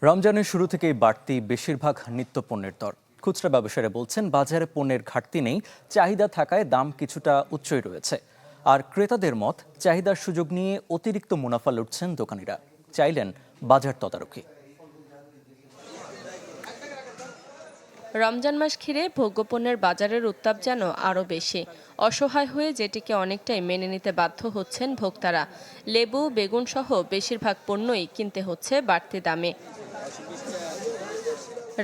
রমজানের শুরু থেকেই বাড়তি বেশিরভাগ নিত্যপণ্যের দর। খুচরা ব্যবসায়ীরা বলছেন বাজারে পণ্যের ঘাটতি নেই, চাহিদা থাকায় দাম কিছুটা উচ্চই রয়েছে। আর ক্রেতাদের মত, চাহিদার সুযোগ নিয়ে অতিরিক্ত মুনাফা লুটছেন দোকানিরা। চাইলেন বাজার তদারকি। রমজান মাস ঘিরে ভোগ্যপণ্যের বাজারের উত্তাপ যেন আরও বেশি। অসহায় হয়ে যেটিকে অনেকটাই মেনে নিতে বাধ্য হচ্ছেন ভোক্তারা। লেবু, বেগুন সহ বেশিরভাগ পণ্যই কিনতে হচ্ছে বাড়তি দামে।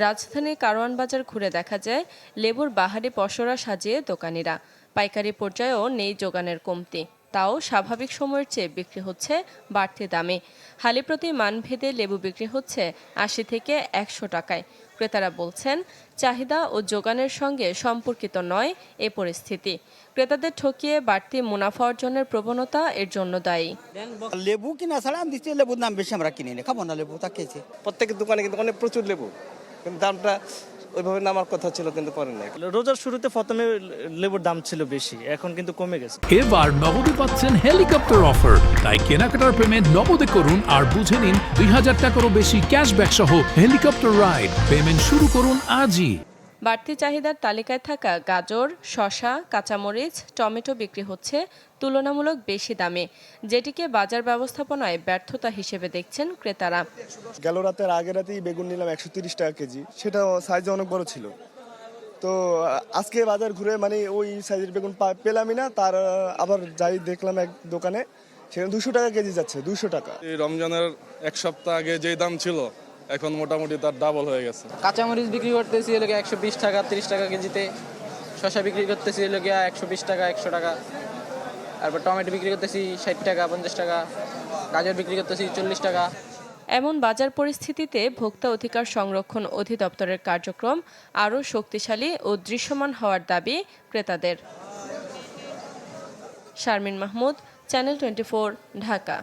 রাজধানীর কারওয়ান বাজার ঘুরে দেখা যায় লেবুর বাহারি পসরা সাজিয়ে দোকানিরা। পাইকারি পর্যায়েও নেই যোগানের কমতি, তাও স্বাভাবিক সময়ের চেয়ে বিক্রি হচ্ছে বাড়তি দামে। হালি প্রতি মানভেদে লেবু বিক্রি হচ্ছে ৮০ থেকে ১০০ টাকায়। ক্রেতারা বলছেন চাহিদা ও যোগানের সঙ্গে সম্পর্কিত নয় এ পরিস্থিতি। ক্রেতাদের ঠকিয়ে বাড়তি মুনাফা অর্জনের প্রবণতা এর জন্য দায়ী। লেবু কিনা ছাড়া আমি দিচ্ছি, লেবুর দাম বেশি, আমরা কিনে খাবো না লেবু, তা খেয়েছি। প্রত্যেকের দোকানে কিন্তু অনেক প্রচুর লেবু, কিন্তু দামটা ওইভাবে নামার কথা ছিল, কিন্তু পরে নাই। রোজার শুরুতে প্রথমে লেবুর দাম ছিল বেশি, এখন কিন্তু কমে গেছে। এবার নগদে পাচ্ছেন হেলিকপ্টার অফার, তাই কেনাকাটার পেমেন্ট নগদে করুন আর বুঝে নিন ২০০০ টাকারও বেশি ক্যাশব্যাক সহ হেলিকপ্টার রাইড। পেমেন্ট শুরু করুন আজই। বাড়তি চাহিদার তালিকায় থাকা গাজর, শসা, কাঁচামরিচ, টমেটো বিক্রি হচ্ছে তুলনামূলক বেশি দামে, যেটিকে বাজার ব্যবস্থাপনায় ব্যর্থতা হিসেবে দেখছেন ক্রেতারা। গেল রাতের আগের রাতেই বেগুন নিলাম ১৩০ টাকা কেজি, সেটাও সাইজে অনেক বড় ছিল। তো আজকে বাজার ঘুরে ওই সাইজের বেগুন পেলামই না। তার আবার যাই দেখলাম এক দোকানে, সেখানে ২০০ টাকা কেজি যাচ্ছে, ২০০ টাকা। রমজানের এক সপ্তাহ আগে যে দাম ছিল এখন মোটামুটি তার ডাবল হয়ে গেছে। কাঁচামরিচ বিক্রি করতেছি ১২০ টাকা ৩০ টাকা কেজিতে, শসা বিক্রি করতেছি ১২০ টাকা ১০০ টাকা, তারপর টমেটো বিক্রি করতেছি ৬০ টাকা ৫০ টাকা, গাজর বিক্রি করতেছি ৪০ টাকা। এমন বাজার পরিস্থিতিতে ভোক্তা অধিকার সংরক্ষণ অধিদপ্তরের কার্যক্রম আরও শক্তিশালী ও দৃশ্যমান হওয়ার দাবি ক্রেতাদের। শারমিন মাহমুদ, চ্যানেল 24, ঢাকা।